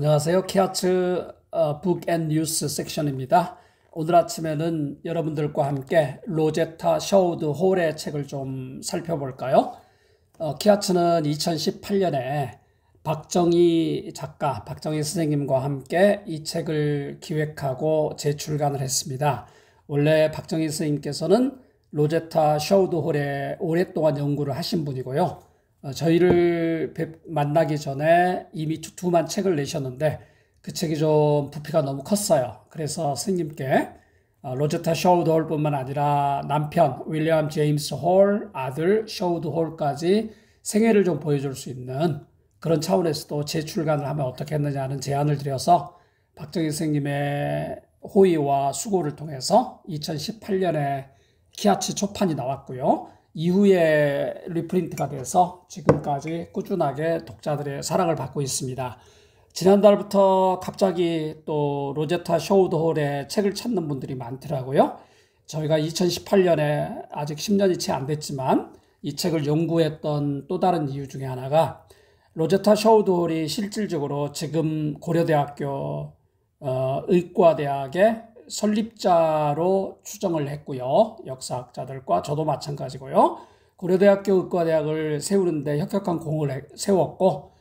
안녕하세요. 키아츠 북 앤 뉴스 섹션입니다. 오늘 아침에는 여러분들과 함께 로제타 셔우드 홀의 책을 좀 살펴볼까요? 키아츠는 2018년에 박정희 작가, 박정희 선생님과 함께 이 책을 기획하고 재출간을 했습니다. 원래 박정희 선생님께서는 로제타 셔우드 홀에 오랫동안 연구를 하신 분이고요. 저희를 만나기 전에 이미 두만 책을 내셨는데 그 책이 좀 부피가 너무 컸어요. 그래서 스님께 로제타 셔우드 홀뿐만 아니라 남편 윌리엄 제임스 홀, 아들 셔우드 홀까지 생애를 좀 보여줄 수 있는 그런 차원에서도 재출간을 하면 어떻겠느냐는 제안을 드려서 박정희 선생님의 호의와 수고를 통해서 2018년에 키아츠 초판이 나왔고요. 이후에 리프린트가 돼서 지금까지 꾸준하게 독자들의 사랑을 받고 있습니다. 지난달부터 갑자기 또 로제타 셔우드 홀의 책을 찾는 분들이 많더라고요. 저희가 2018년에 아직 10년이 채 안 됐지만 이 책을 연구했던 또 다른 이유 중에 하나가 로제타 셔우드 홀이 실질적으로 지금 고려대학교 의과대학의 설립자로 추정을 했고요. 역사학자들과 저도 마찬가지고요. 고려대학교 의과대학을 세우는데 혁혁한 공을 세웠고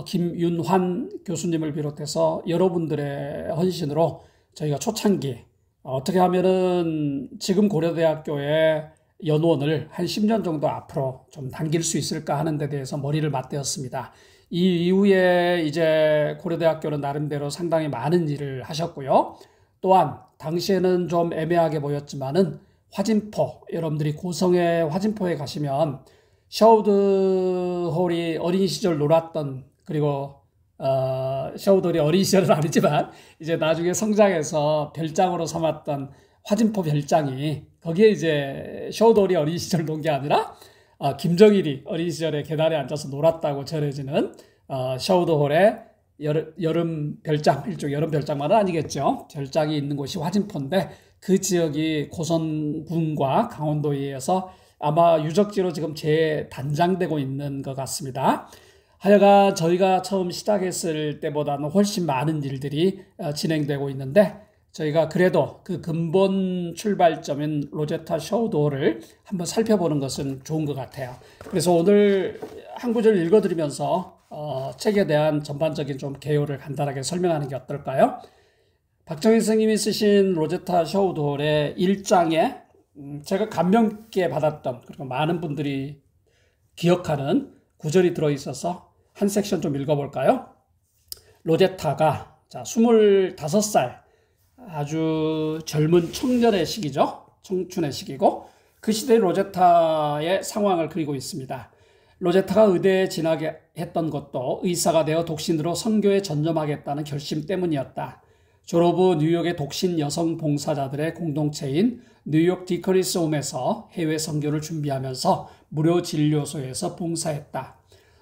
김윤환 교수님을 비롯해서 여러분들의 헌신으로 저희가 초창기 어떻게 하면은 지금 고려대학교의 연원을 한 10년 정도 앞으로 좀 당길 수 있을까 하는 데 대해서 머리를 맞대었습니다. 이 이후에 이제 고려대학교는 나름대로 상당히 많은 일을 하셨고요. 또한 당시에는 좀 애매하게 보였지만은 화진포, 여러분들이 고성의 화진포에 가시면 셔우드 홀이 어린 시절 놀았던, 그리고 셔우드 홀이 어린 시절은 아니지만 이제 나중에 성장해서 별장으로 삼았던 화진포 별장이, 거기에 이제 셔우드 홀이 어린 시절 논 게 아니라 김정일이 어린 시절에 계단에 앉아서 놀았다고 전해지는 셔우드 홀의 여름 별장, 일종 여름 별장만은 아니겠죠. 별장이 있는 곳이 화진포인데 그 지역이 고성군과 강원도에 의해서 아마 유적지로 지금 재단장되고 있는 것 같습니다. 하여간 저희가 처음 시작했을 때보다는 훨씬 많은 일들이 진행되고 있는데 저희가 그래도 그 근본 출발점인 로제타 셔우드 홀을 한번 살펴보는 것은 좋은 것 같아요. 그래서 오늘 한 구절 읽어드리면서 책에 대한 전반적인 좀 개요를 간단하게 설명하는 게 어떨까요? 박정희 선생님이 쓰신 로제타 셔우드 홀의 1장에 제가 감명 깊게 받았던, 그리고 많은 분들이 기억하는 구절이 들어있어서 한 섹션 좀 읽어볼까요? 로제타가 25살, 아주 젊은 청년의 시기죠. 청춘의 시기고 그 시대의 로제타의 상황을 그리고 있습니다. 로제타가 의대에 진학에 했던 것도 의사가 되어 독신으로 선교에 전념하겠다는 결심 때문이었다. 졸업 후 뉴욕의 독신 여성 봉사자들의 공동체인 뉴욕 디커니스 홈에서 해외 선교를 준비하면서 무료 진료소에서 봉사했다.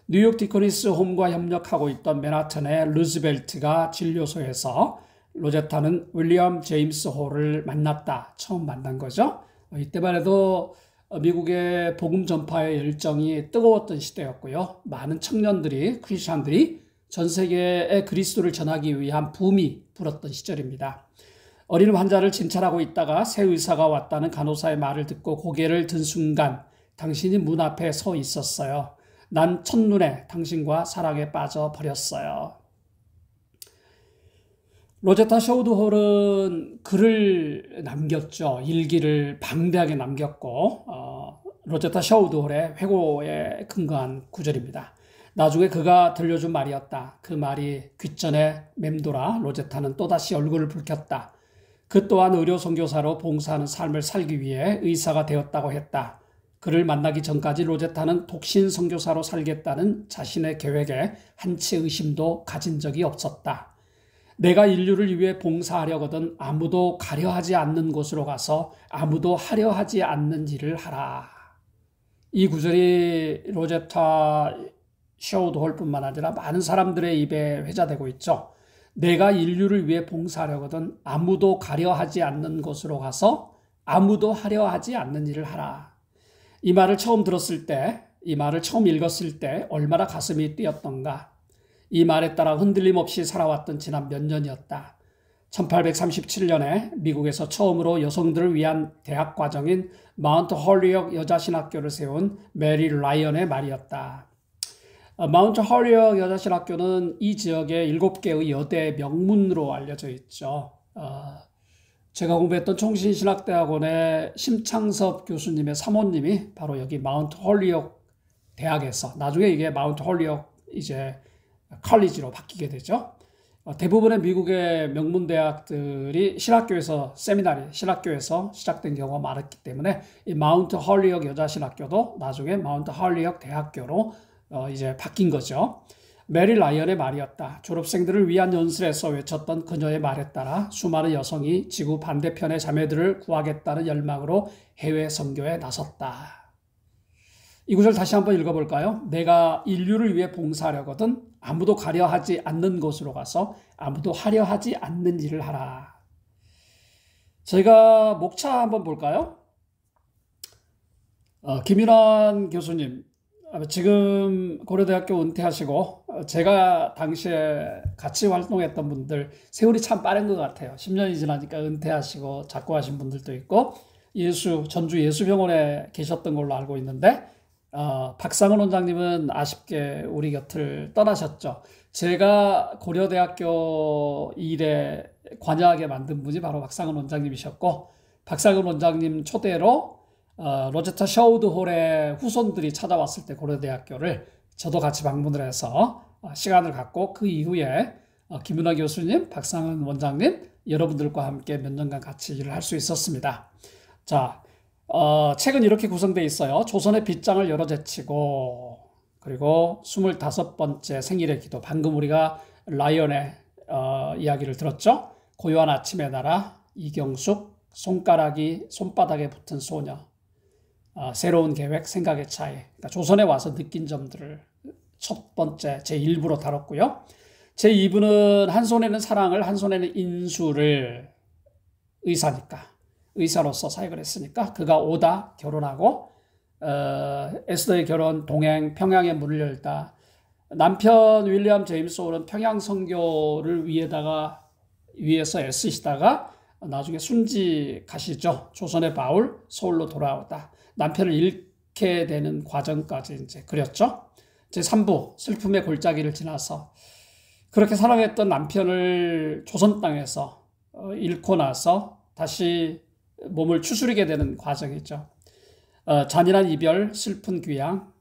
뉴욕 디커니스 홈과 협력하고 있던 맨하탄의 루즈벨트가 진료소에서 로제타는 윌리엄 제임스 홀을 만났다. 처음 만난 거죠. 이때만 해도 미국의 복음 전파의 열정이 뜨거웠던 시대였고요. 많은 청년들이, 크리스찬들이 전 세계에 그리스도를 전하기 위한 붐이 불었던 시절입니다. 어린 환자를 진찰하고 있다가 새 의사가 왔다는 간호사의 말을 듣고 고개를 든 순간 당신이 문 앞에 서 있었어요. 난 첫눈에 당신과 사랑에 빠져버렸어요. 로제타 셔우드 홀은 글을 남겼죠. 일기를 방대하게 남겼고 로제타 셔우드 홀의 회고에 근거한 구절입니다. 나중에 그가 들려준 말이었다. 그 말이 귓전에 맴돌아 로제타는 또다시 얼굴을 붉혔다. 그 또한 의료 선교사로 봉사하는 삶을 살기 위해 의사가 되었다고 했다. 그를 만나기 전까지 로제타는 독신 선교사로 살겠다는 자신의 계획에 한치 의심도 가진 적이 없었다. 내가 인류를 위해 봉사하려거든 아무도 가려하지 않는 곳으로 가서 아무도 하려하지 않는 일을 하라. 이 구절이 로제타 셔우드 홀뿐만 아니라 많은 사람들의 입에 회자되고 있죠. 내가 인류를 위해 봉사하려거든 아무도 가려하지 않는 곳으로 가서 아무도 하려하지 않는 일을 하라. 이 말을 처음 들었을 때, 이 말을 처음 읽었을 때 얼마나 가슴이 뛰었던가. 이 말에 따라 흔들림 없이 살아왔던 지난 몇 년이었다. 1837년에 미국에서 처음으로 여성들을 위한 대학 과정인 마운트 헐리역 여자신학교를 세운 메리 라이언의 말이었다. 마운트 헐리역 여자신학교는 이 지역의 7개의 여대 명문으로 알려져 있죠. 제가 공부했던 총신신학대학원의 심창섭 교수님의 사모님이 바로 여기 마운트 헐리역 대학에서, 나중에 이게 마운트 헐리역 이제 컬리지로 바뀌게 되죠. 대부분의 미국의 명문 대학들이 신학교에서 신학교에서 시작된 경우가 많았기 때문에 이 마운트 헐리역 여자신학교도 나중에 마운트 헐리역 대학교로 이제 바뀐 거죠. 메리 라이언의 말이었다. 졸업생들을 위한 연설에서 외쳤던 그녀의 말에 따라 수많은 여성이 지구 반대편의 자매들을 구하겠다는 열망으로 해외 선교에 나섰다. 이 구절 다시 한번 읽어볼까요? 내가 인류를 위해 봉사하려거든 아무도 가려 하지 않는 곳으로 가서 아무도 하려 하지 않는 일을 하라. 저희가 목차 한번 볼까요? 김윤환 교수님, 지금 고려대학교 은퇴하시고 제가 당시에 같이 활동했던 분들 세월이 참 빠른 것 같아요. 10년이 지나니까 은퇴하시고 작고하신 분들도 있고 전주 예수병원에 계셨던 걸로 알고 있는데 박상은 원장님은 아쉽게 우리 곁을 떠나셨죠. 제가 고려대학교 일에 관여하게 만든 분이 바로 박상은 원장님이셨고 박상은 원장님 초대로 로제타 샤우드 홀의 후손들이 찾아왔을 때 고려대학교를 저도 같이 방문을 해서 시간을 갖고 그 이후에 김윤아 교수님, 박상은 원장님 여러분들과 함께 몇 년간 같이 일을 할 수 있었습니다. 자, 책은 이렇게 구성되어 있어요. 조선의 빗장을 열어제치고 그리고 25번째 생일의 기도. 방금 우리가 라이언의 이야기를 들었죠. 고요한 아침의 나라, 이경숙, 손바닥에 붙은 소녀, 새로운 계획, 생각의 차이. 그러니까 조선에 와서 느낀 점들을 첫 번째 제1부로 다뤘고요. 제2부는 한 손에는 사랑을, 한 손에는 인수를, 의사로서 사역을 했으니까 그가 오다 결혼하고 에스더의 결혼, 동행, 평양의 문을 열다. 남편 윌리엄 제임스 홀은 평양 선교를 위해서 애쓰시다가 나중에 순지 가시죠. 조선의 바울, 서울로 돌아오다. 남편을 잃게 되는 과정까지 이제 그렸죠. 제3부, 슬픔의 골짜기를 지나서 그렇게 사랑했던 남편을 조선 땅에서 잃고 나서 다시 몸을 추스리게 되는 과정이죠. 잔인한 이별, 슬픈 귀양,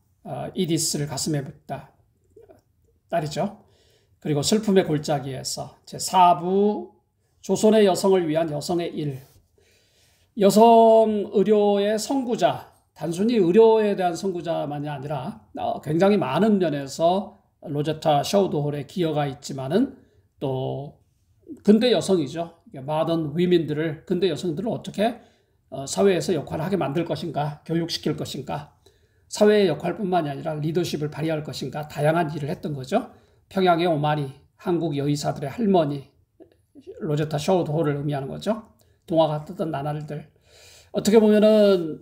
이디스를 가슴에 묻다. 딸이죠. 그리고 슬픔의 골짜기에서 제4부, 조선의 여성을 위한 여성의 일. 여성 의료의 선구자, 단순히 의료에 대한 선구자만이 아니라 굉장히 많은 면에서 로제타 샤우드 홀의 기여가 있지만은 또 근대 여성이죠. 마던 위민들을, 근대 여성들을 어떻게 사회에서 역할을 하게 만들 것인가, 교육시킬 것인가, 사회의 역할뿐만이 아니라 리더십을 발휘할 것인가, 다양한 일을 했던 거죠. 평양의 오마니, 한국 여의사들의 할머니, 로제타 샤우드 홀을 의미하는 거죠. 동화가 뜨던 나날들. 어떻게 보면은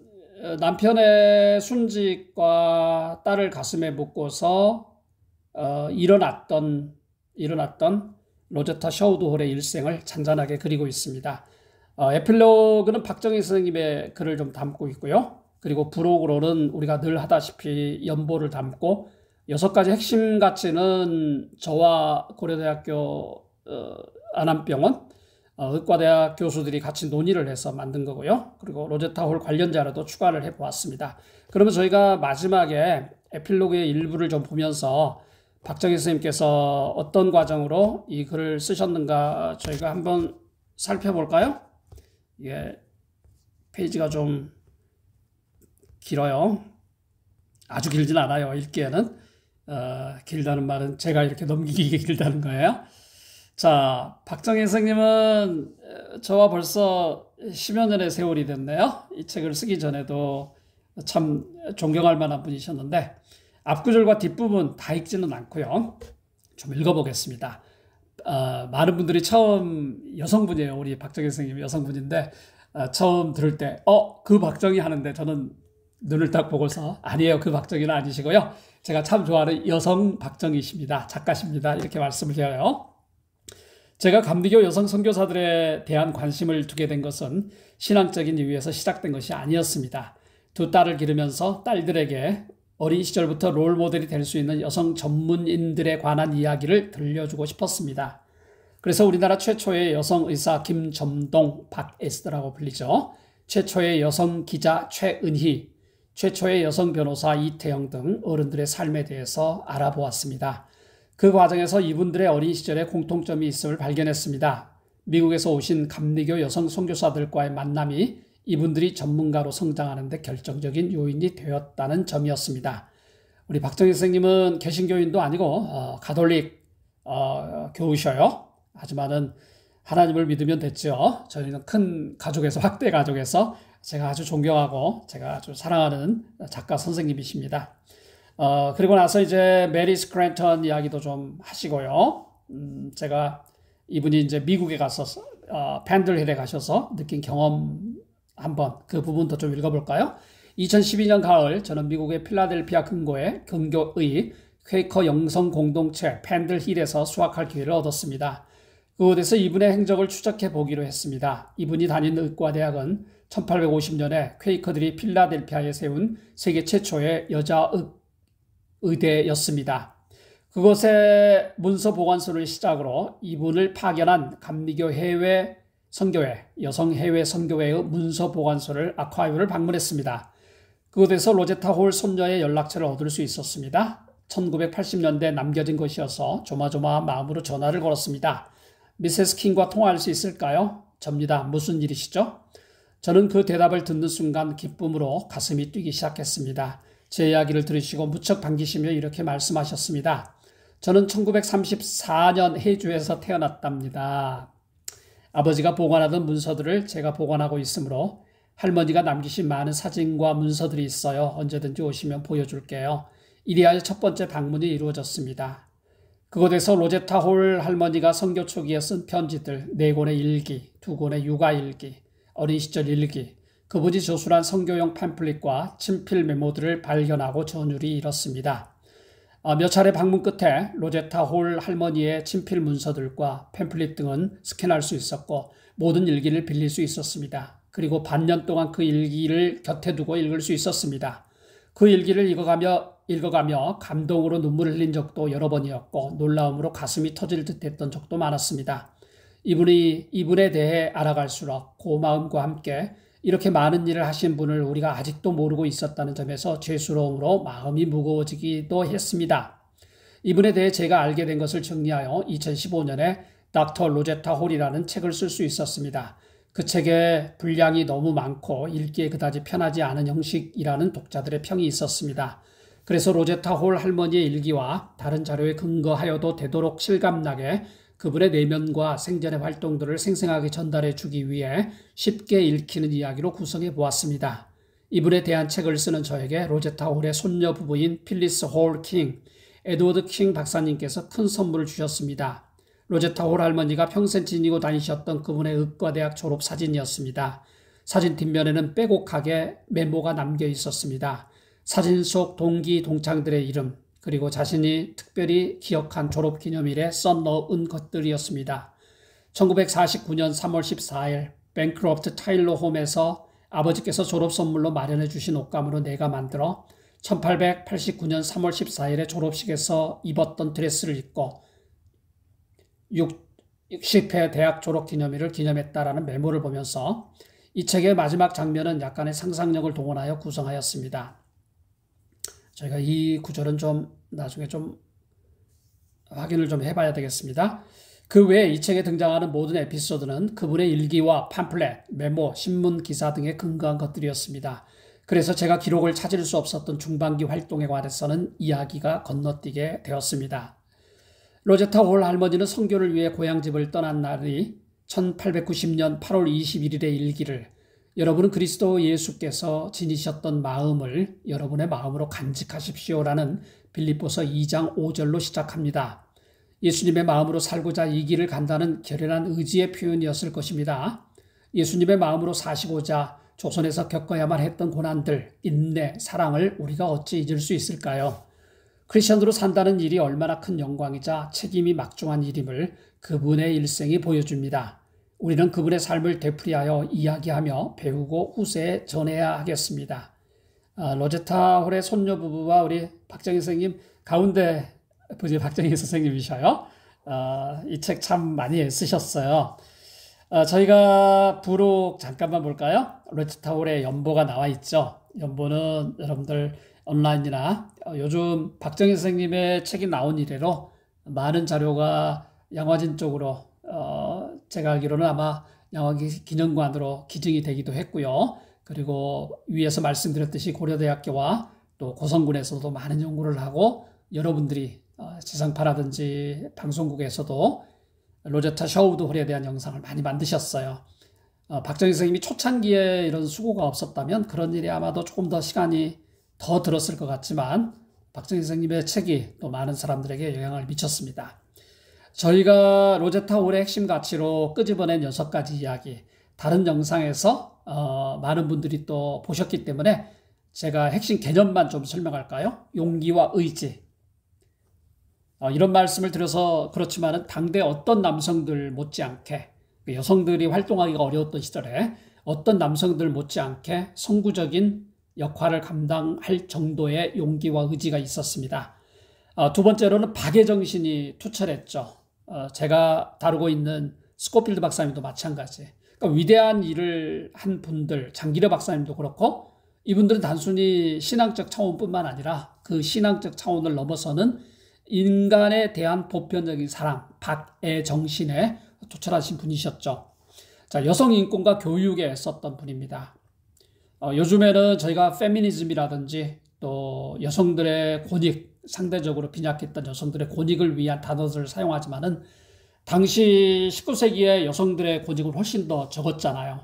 남편의 순직과 딸을 가슴에 묻고서 일어났던 로제타 샤우드 홀의 일생을 잔잔하게 그리고 있습니다. 에필로그는 박정희 선생님의 글을 좀 담고 있고요. 그리고 부록으로는 우리가 늘 하다시피 연보를 담고 6가지 핵심 가치는 저와 고려대학교 안암병원 의과대학 교수들이 같이 논의를 해서 만든 거고요. 그리고 로제타 홀 관련 자료도 추가를 해보았습니다. 그러면 저희가 마지막에 에필로그의 일부를 좀 보면서 박정희 선생님께서 어떤 과정으로 이 글을 쓰셨는가 저희가 한번 살펴볼까요? 이게 페이지가 좀 길어요. 아주 길진 않아요. 읽기에는. 길다는 말은 제가 이렇게 넘기기가 길다는 거예요. 자, 박정희 선생님은 저와 벌써 10여 년의 세월이 됐네요. 이 책을 쓰기 전에도 참 존경할 만한 분이셨는데 앞구절과 뒷부분 다 읽지는 않고요. 좀 읽어보겠습니다. 많은 분들이 처음 여성분이에요. 우리 박정희 선생님 여성분인데 처음 들을 때 그 박정희 하는데 저는 눈을 딱 보고서 아니에요. 그 박정희는 아니시고요. 제가 참 좋아하는 여성 박정희십니다. 작가십니다. 이렇게 말씀을 드려요. 제가 감리교 여성 선교사들에 대한 관심을 두게 된 것은 신앙적인 이유에서 시작된 것이 아니었습니다. 두 딸을 기르면서 딸들에게 어린 시절부터 롤 모델이 될 수 있는 여성 전문인들에 관한 이야기를 들려주고 싶었습니다. 그래서 우리나라 최초의 여성 의사 김점동, 박에스더라고 불리죠. 최초의 여성 기자 최은희, 최초의 여성 변호사 이태영 등 어른들의 삶에 대해서 알아보았습니다. 그 과정에서 이분들의 어린 시절에 공통점이 있음을 발견했습니다. 미국에서 오신 감리교 여성 선교사들과의 만남이 이분들이 전문가로 성장하는 데 결정적인 요인이 되었다는 점이었습니다. 우리 박정희 선생님은 개신교인도 아니고 가톨릭 교우셔요. 하지만은 하나님을 믿으면 됐죠. 저희는 큰 가족에서, 확대 가족에서 제가 아주 존경하고 제가 아주 사랑하는 작가 선생님이십니다. 그리고 나서 이제 메리 스크랜턴 이야기도 좀 하시고요. 제가 이분이 이제 미국에 가서 팬들힐에 가셔서 느낀 경험 한번 그 부분도 좀 읽어볼까요? 2012년 가을 저는 미국의 필라델피아 근교의 퀘이커 영성 공동체 팬들힐에서 수학할 기회를 얻었습니다. 그곳에서 이분의 행적을 추적해 보기로 했습니다. 이분이 다닌 의과대학은 1850년에 퀘이커들이 필라델피아에 세운 세계 최초의 여자 의대였습니다. 그곳에 문서 보관소를 시작으로 이분을 파견한 감리교 해외 선교회, 여성 해외 선교회의 문서 보관소를 아카이브를 방문했습니다. 그곳에서 로제타 홀 손녀의 연락처를 얻을 수 있었습니다. 1980년대 남겨진 것이어서 조마조마한 마음으로 전화를 걸었습니다. 미세스 킹과 통화할 수 있을까요? 접니다. 무슨 일이시죠? 저는 그 대답을 듣는 순간 기쁨으로 가슴이 뛰기 시작했습니다. 제 이야기를 들으시고 무척 반기시며 이렇게 말씀하셨습니다. 저는 1934년 해주에서 태어났답니다. 아버지가 보관하던 문서들을 제가 보관하고 있으므로 할머니가 남기신 많은 사진과 문서들이 있어요. 언제든지 오시면 보여줄게요. 이리하여 첫 번째 방문이 이루어졌습니다. 그곳에서 로제타 홀 할머니가 선교 초기에 쓴 편지들 4권의 일기, 2권의 육아일기, 어린 시절 일기, 그분이 저술한 선교용 팜플릿과 친필 메모들을 발견하고 전율이 일었습니다. 몇 차례 방문 끝에 로제타 홀 할머니의 친필 문서들과 팸플릿 등은 스캔할 수 있었고 모든 일기를 빌릴 수 있었습니다. 그리고 반년 동안 그 일기를 곁에 두고 읽을 수 있었습니다. 그 일기를 읽어가며 감동으로 눈물을 흘린 적도 여러 번이었고 놀라움으로 가슴이 터질 듯 했던 적도 많았습니다. 이분에 대해 알아갈수록 고마움과 함께 이렇게 많은 일을 하신 분을 우리가 아직도 모르고 있었다는 점에서 죄스러움으로 마음이 무거워지기도 했습니다. 이분에 대해 제가 알게 된 것을 정리하여 2015년에 닥터 로제타 홀이라는 책을 쓸 수 있었습니다. 그 책에 분량이 너무 많고 읽기에 그다지 편하지 않은 형식이라는 독자들의 평이 있었습니다. 그래서 로제타 홀 할머니의 일기와 다른 자료에 근거하여도 되도록 실감나게 그분의 내면과 생전의 활동들을 생생하게 전달해 주기 위해 쉽게 읽히는 이야기로 구성해 보았습니다. 이분에 대한 책을 쓰는 저에게 로제타 홀의 손녀 부부인 필리스 홀 킹, 에드워드 킹 박사님께서 큰 선물을 주셨습니다. 로제타 홀 할머니가 평생 지니고 다니셨던 그분의 의과대학 졸업 사진이었습니다. 사진 뒷면에는 빼곡하게 메모가 남겨 있었습니다. 사진 속 동기 동창들의 이름, 그리고 자신이 특별히 기억한 졸업기념일에 써넣은 것들이었습니다. 1949년 3월 14일 뱅크로프트 타일러 홈에서 아버지께서 졸업 선물로 마련해 주신 옷감으로 내가 만들어 1889년 3월 14일에 졸업식에서 입었던 드레스를 입고 60회 대학 졸업 기념일을 기념했다라는 메모를 보면서 이 책의 마지막 장면은 약간의 상상력을 동원하여 구성하였습니다. 저희가 이 구절은 좀 나중에 좀 확인을 좀 해봐야 되겠습니다. 그 외에 이 책에 등장하는 모든 에피소드는 그분의 일기와 팜플렛, 메모, 신문 기사 등에 근거한 것들이었습니다. 그래서 제가 기록을 찾을 수 없었던 중반기 활동에 관해서는 이야기가 건너뛰게 되었습니다. 로제타 홀 할머니는 선교를 위해 고향집을 떠난 날이 1890년 8월 21일의 일기를 여러분은 그리스도 예수께서 지니셨던 마음을 여러분의 마음으로 간직하십시오라는 빌립보서 2장 5절로 시작합니다. 예수님의 마음으로 살고자 이 길을 간다는 결연한 의지의 표현이었을 것입니다. 예수님의 마음으로 사시고자 조선에서 겪어야만 했던 고난들, 인내, 사랑을 우리가 어찌 잊을 수 있을까요? 크리스천으로 산다는 일이 얼마나 큰 영광이자 책임이 막중한 일임을 그분의 일생이 보여줍니다. 우리는 그분의 삶을 되풀이하여 이야기하며 배우고 후세에 전해야 하겠습니다. 로제타 홀의 손녀 부부와 우리 박정희 선생님 가운데 부지 박정희 선생님이셔요. 이 책 참 많이 쓰셨어요. 저희가 부록 잠깐만 볼까요? 로제타 홀의 연보가 나와 있죠. 연보는 여러분들 온라인이나 요즘 박정희 선생님의 책이 나온 이래로 많은 자료가 양화진 쪽으로 제가 알기로는 아마 양화기 기념관으로 기증이 되기도 했고요. 그리고 위에서 말씀드렸듯이 고려대학교와 또 고성군에서도 많은 연구를 하고 여러분들이 지상파라든지 방송국에서도 로제타 샤우드 홀에 대한 영상을 많이 만드셨어요. 박정희 선생님이 초창기에 이런 수고가 없었다면 그런 일이 아마도 조금 더 시간이 더 들었을 것 같지만 박정희 선생님의 책이 또 많은 사람들에게 영향을 미쳤습니다. 저희가 로제타 홀의 핵심 가치로 끄집어낸 6가지 이야기, 다른 영상에서 많은 분들이 또 보셨기 때문에 제가 핵심 개념만 좀 설명할까요? 용기와 의지. 이런 말씀을 드려서 그렇지만은 당대 어떤 남성들 못지않게 여성들이 활동하기가 어려웠던 시절에 어떤 남성들 못지않게 선구적인 역할을 감당할 정도의 용기와 의지가 있었습니다. 두 번째로는 박애정신이 투철했죠. 제가 다루고 있는 스코필드 박사님도 마찬가지. 그러니까 위대한 일을 한 분들, 장기려 박사님도 그렇고 이분들은 단순히 신앙적 차원뿐만 아니라 그 신앙적 차원을 넘어서는 인간에 대한 보편적인 사랑, 박애정신에 투철하신 분이셨죠. 자, 여성 인권과 교육에 애썼던 분입니다. 요즘에는 저희가 페미니즘이라든지 또 여성들의 권익, 상대적으로 빈약했던 여성들의 권익을 위한 단어들을 사용하지만은 당시 19세기의 여성들의 권익은 훨씬 더 적었잖아요.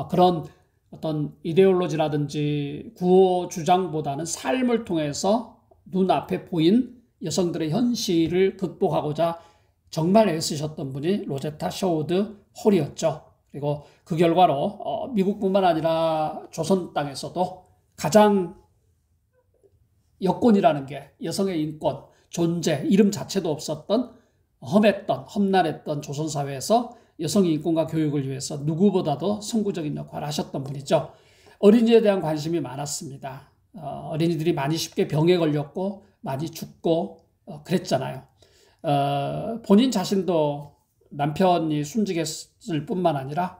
그런 어떤 이데올로지라든지 구호 주장보다는 삶을 통해서 눈앞에 보인 여성들의 현실을 극복하고자 정말 애쓰셨던 분이 로제타 샤우드 홀이었죠. 그리고 그 결과로 미국뿐만 아니라 조선 땅에서도 가장 여권이라는 게 여성의 인권, 존재, 이름 자체도 없었던 험난했던 조선 사회에서 여성의 인권과 교육을 위해서 누구보다도 선구적인 역할을 하셨던 분이죠. 어린이에 대한 관심이 많았습니다. 어린이들이 많이 쉽게 병에 걸렸고 많이 죽고 그랬잖아요. 본인 자신도 남편이 순직했을 뿐만 아니라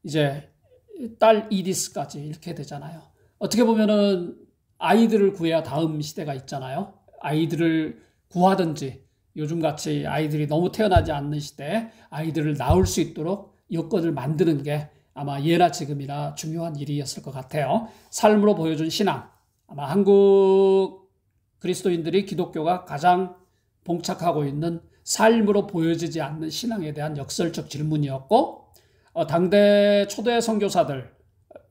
이제 딸 이디스까지 이렇게 되잖아요. 어떻게 보면은 아이들을 구해야 다음 시대가 있잖아요. 아이들을 구하든지 요즘같이 아이들이 너무 태어나지 않는 시대에 아이들을 낳을 수 있도록 여건을 만드는 게 아마 예나 지금이나 중요한 일이었을 것 같아요. 삶으로 보여준 신앙. 아마 한국 그리스도인들이 기독교가 가장 봉착하고 있는 삶으로 보여지지 않는 신앙에 대한 역설적 질문이었고 당대 초대 선교사들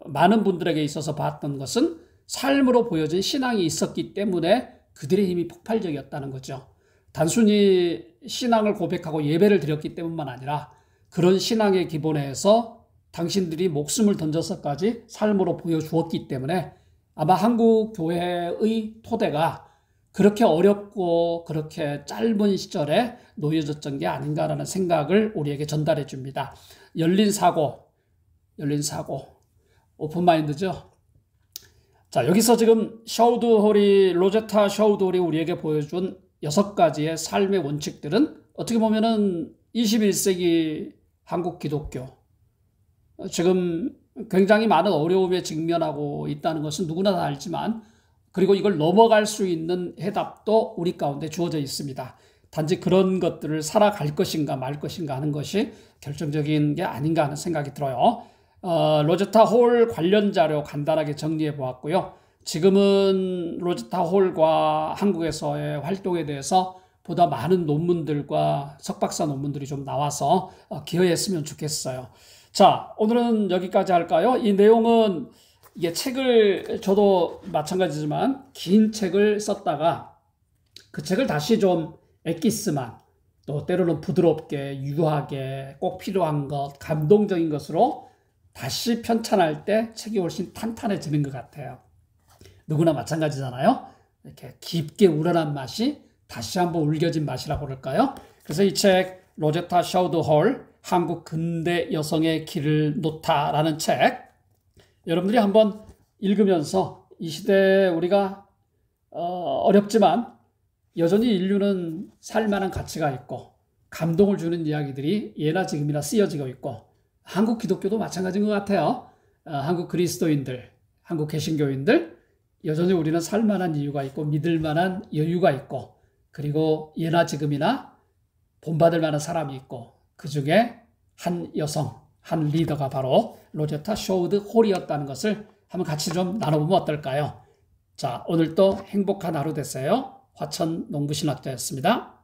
많은 분들에게 있어서 봤던 것은 삶으로 보여진 신앙이 있었기 때문에 그들의 힘이 폭발적이었다는 거죠. 단순히 신앙을 고백하고 예배를 드렸기 때문만 아니라 그런 신앙의 기본에서 당신들이 목숨을 던져서까지 삶으로 보여주었기 때문에 아마 한국 교회의 토대가 그렇게 어렵고 그렇게 짧은 시절에 놓여졌던 게 아닌가라는 생각을 우리에게 전달해 줍니다. 열린 사고, 오픈마인드죠. 자, 여기서 지금 로제타 샤우드 홀이 우리에게 보여준 6가지의 삶의 원칙들은 어떻게 보면은 21세기 한국 기독교, 지금 굉장히 많은 어려움에 직면하고 있다는 것은 누구나 다 알지만 그리고 이걸 넘어갈 수 있는 해답도 우리 가운데 주어져 있습니다. 단지 그런 것들을 살아갈 것인가 말 것인가 하는 것이 결정적인 게 아닌가 하는 생각이 들어요. 로제타 홀 관련 자료 간단하게 정리해 보았고요. 지금은 로제타 홀과 한국에서의 활동에 대해서 보다 많은 논문들과 석박사 논문들이 좀 나와서 기여했으면 좋겠어요. 자, 오늘은 여기까지 할까요? 이 내용은 이게 책을 저도 마찬가지지만 긴 책을 썼다가 그 책을 다시 좀 엑기스만 또 때로는 부드럽게 유하게 꼭 필요한 것 감동적인 것으로 다시 편찬할 때 책이 훨씬 탄탄해지는 것 같아요. 누구나 마찬가지잖아요. 이렇게 깊게 우러난 맛이 다시 한번 울겨진 맛이라고 그럴까요? 그래서 이 책 로제타 샤우드 홀 한국 근대 여성의 길을 놓다라는 책 여러분들이 한번 읽으면서 이 시대에 우리가 어렵지만 여전히 인류는 살만한 가치가 있고 감동을 주는 이야기들이 예나 지금이나 쓰여지고 있고 한국 기독교도 마찬가지인 것 같아요. 한국 그리스도인들, 한국 개신교인들 여전히 우리는 살만한 이유가 있고 믿을 만한 여유가 있고 그리고 예나 지금이나 본받을 만한 사람이 있고 그 중에 한 여성, 한 리더가 바로 로제타 샤우드 홀이었다는 것을 한번 같이 좀 나눠보면 어떨까요? 자, 오늘도 행복한 하루 되세요. 화천 농부신학자였습니다.